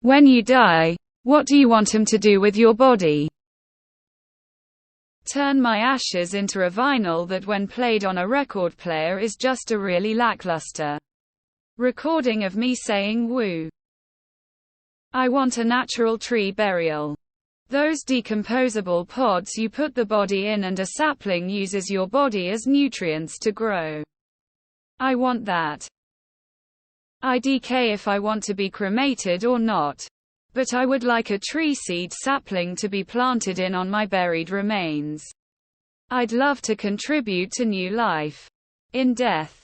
When you die, what do you want 'em to do with your body? Turn my ashes into a vinyl that when played on a record player is just a really lackluster recording of me saying woo. I want a natural tree burial. Those decomposable pods you put the body in and a sapling uses your body as nutrients to grow. I want that. IDK if I want to be cremated or not. But I would like a tree seed sapling to be planted in on my buried remains. I'd love to contribute to new life in death.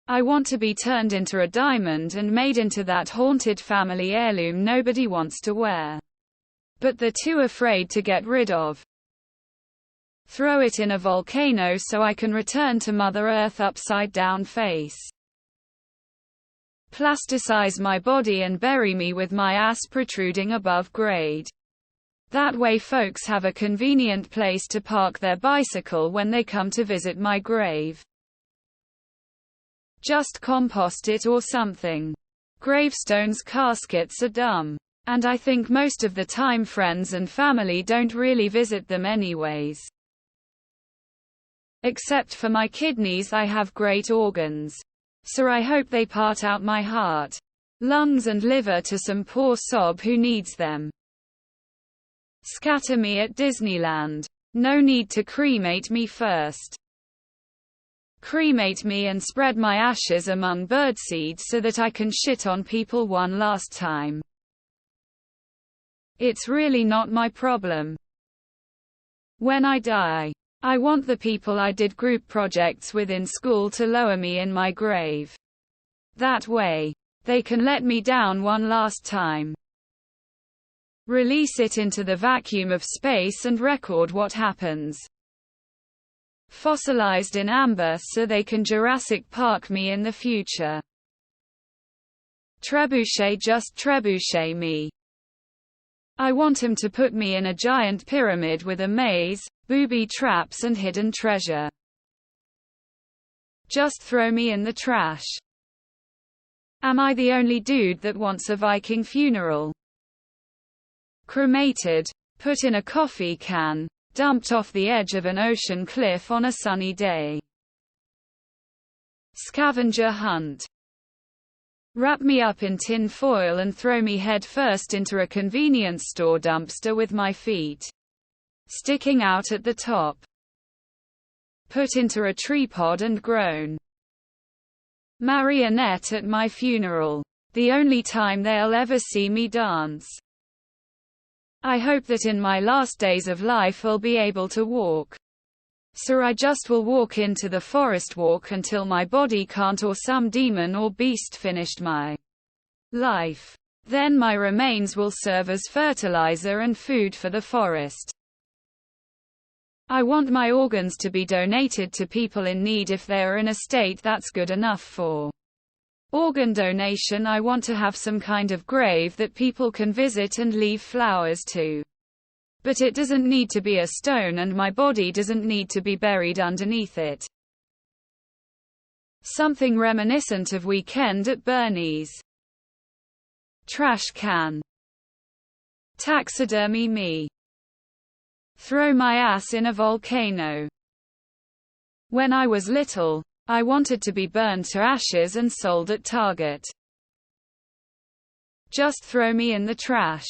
I want to be turned into a diamond and made into that haunted family heirloom nobody wants to wear, but they're too afraid to get rid of. Throw it in a volcano so I can return to Mother Earth upside down face. Plasticize my body and bury me with my ass protruding above grade. That way folks have a convenient place to park their bicycle when they come to visit my grave. Just compost it or something. Gravestones caskets are dumb. And I think most of the time friends and family don't really visit them anyways. Except for my kidneys, I have great organs. So I hope they part out my heart, lungs and liver to some poor sob who needs them. Scatter me at Disneyland. No need to cremate me first. Cremate me and spread my ashes among birdseed so that I can shit on people one last time. It's really not my problem. When I die, I want the people I did group projects with in school to lower me in my grave. That way, they can let me down one last time. Release it into the vacuum of space and record what happens. Fossilized in amber so they can Jurassic Park me in the future. Trebuchet, just trebuchet me. I want him to put me in a giant pyramid with a maze, booby traps and hidden treasure. Just throw me in the trash. Am I the only dude that wants a Viking funeral? Cremated, put in a coffee can, dumped off the edge of an ocean cliff on a sunny day. Scavenger hunt. Wrap me up in tin foil and throw me head first into a convenience store dumpster with my feet sticking out at the top. Put into a tree pod and groan. Marionette at my funeral. The only time they'll ever see me dance. I hope that in my last days of life I'll be able to walk. So I just will walk into the forest walk until my body can't or some demon or beast finished my life. Then my remains will serve as fertilizer and food for the forest. I want my organs to be donated to people in need if they are in a state that's good enough for organ donation. I want to have some kind of grave that people can visit and leave flowers to. But it doesn't need to be a stone and my body doesn't need to be buried underneath it. Something reminiscent of Weekend at Bernie's. Trash can. Taxidermy me. Throw my ass in a volcano. When I was little, I wanted to be burned to ashes and sold at Target. Just throw me in the trash.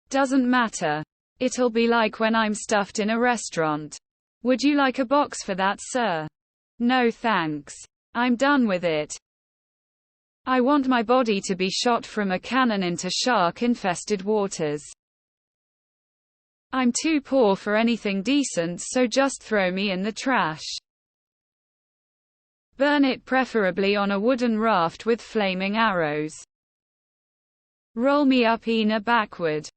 Doesn't matter. It'll be like when I'm stuffed in a restaurant. Would you like a box for that, sir? No thanks. I'm done with it. I want my body to be shot from a cannon into shark-infested waters. I'm too poor for anything decent, so just throw me in the trash. Burn it preferably on a wooden raft with flaming arrows. Roll me up Ina backward.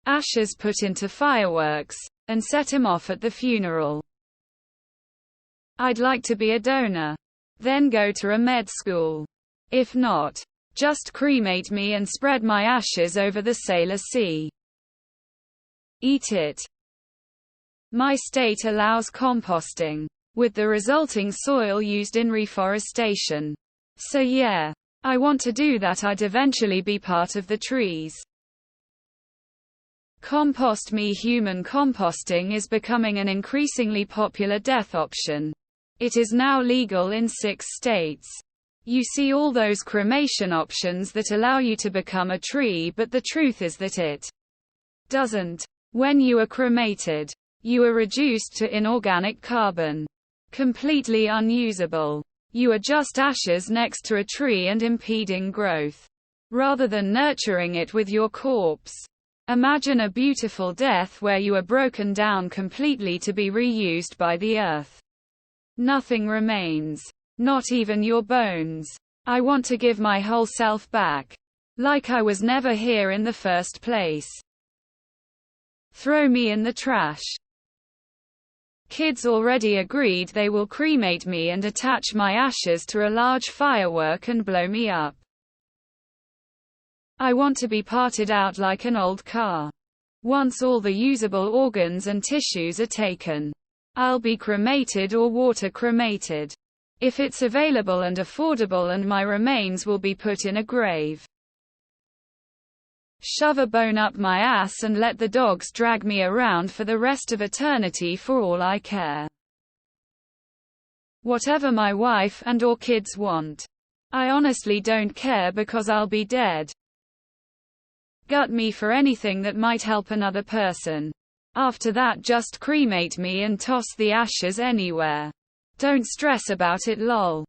Ashes put into fireworks, and set him off at the funeral. I'd like to be a donor. Then go to a med school. If not, just cremate me and spread my ashes over the Sailor Sea. Eat it. My state allows composting, with the resulting soil used in reforestation. So yeah. I want to do that. I'd eventually be part of the trees. Compost me. Human composting is becoming an increasingly popular death option. It is now legal in 6 states. You see all those cremation options that allow you to become a tree, but the truth is that it doesn't. When you are cremated, you are reduced to inorganic carbon. Completely unusable. You are just ashes next to a tree and impeding growth, rather than nurturing it with your corpse. Imagine a beautiful death where you are broken down completely to be reused by the earth. Nothing remains. Not even your bones. I want to give my whole self back. Like I was never here in the first place. Throw me in the trash. Kids already agreed they will cremate me and attach my ashes to a large firework and blow me up. I want to be parted out like an old car. Once all the usable organs and tissues are taken, I'll be cremated or water cremated. If it's available and affordable, and my remains will be put in a grave. Shove a bone up my ass and let the dogs drag me around for the rest of eternity for all I care. Whatever my wife and or kids want. I honestly don't care because I'll be dead. Gut me for anything that might help another person. After that, just cremate me and toss the ashes anywhere. Don't stress about it, lol.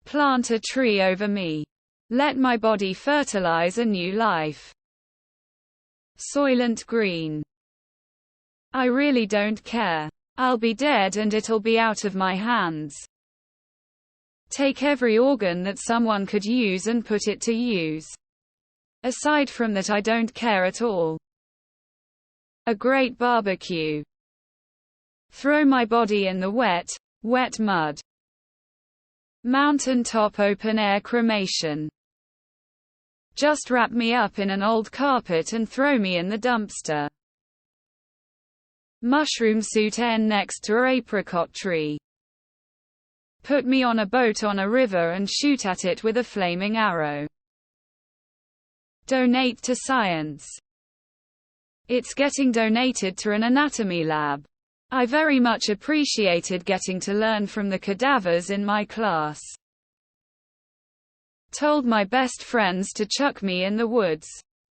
Plant a tree over me. Let my body fertilize a new life. Soylent Green. I really don't care. I'll be dead and it'll be out of my hands. Take every organ that someone could use and put it to use. Aside from that, I don't care at all. A great barbecue. Throw my body in the wet mud. Mountaintop open-air cremation. Just wrap me up in an old carpet and throw me in the dumpster. Mushroom suit next to a apricot tree. Put me on a boat on a river and shoot at it with a flaming arrow. Donate to science. It's getting donated to an anatomy lab. I very much appreciated getting to learn from the cadavers in my class. Told my best friends to chuck me in the woods.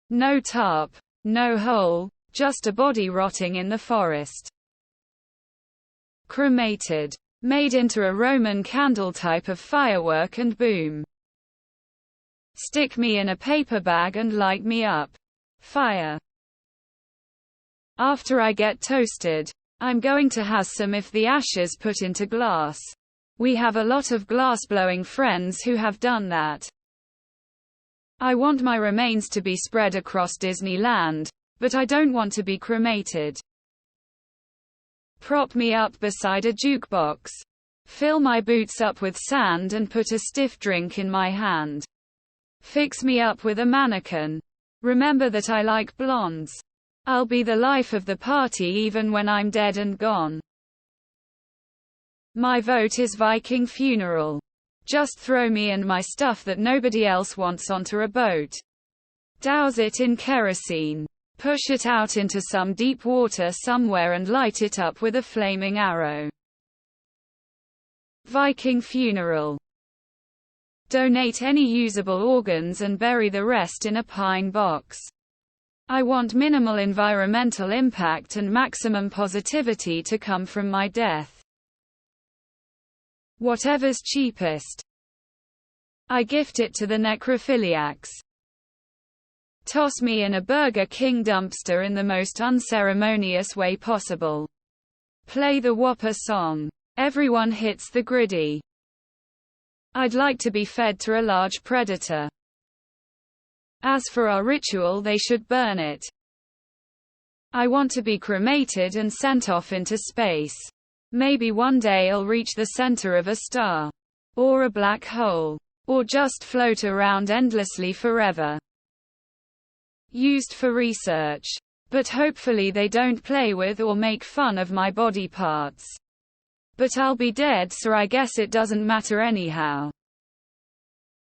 No tarp, no hole, just a body rotting in the forest. Cremated. Made into a Roman candle type of firework and boom. Stick me in a paper bag and light me up. Fire. After I get toasted, I'm going to have some of the ashes put into glass. We have a lot of glass-blowing friends who have done that. I want my remains to be spread across Disneyland, but I don't want to be cremated. Prop me up beside a jukebox. Fill my boots up with sand and put a stiff drink in my hand. Fix me up with a mannequin. Remember that I like blondes. I'll be the life of the party even when I'm dead and gone. My vote is Viking funeral. Just throw me and my stuff that nobody else wants onto a boat. Douse it in kerosene. Push it out into some deep water somewhere and light it up with a flaming arrow. Viking funeral. Donate any usable organs and bury the rest in a pine box. I want minimal environmental impact and maximum positivity to come from my death. Whatever's cheapest. I gift it to the necrophiliacs. Toss me in a Burger King dumpster in the most unceremonious way possible. Play the Whopper song. Everyone hits the griddy. I'd like to be fed to a large predator. As for our ritual, they should burn it. I want to be cremated and sent off into space. Maybe one day I'll reach the center of a star. Or a black hole. Or just float around endlessly forever. Used for research. But hopefully they don't play with or make fun of my body parts. But I'll be dead, so I guess it doesn't matter anyhow.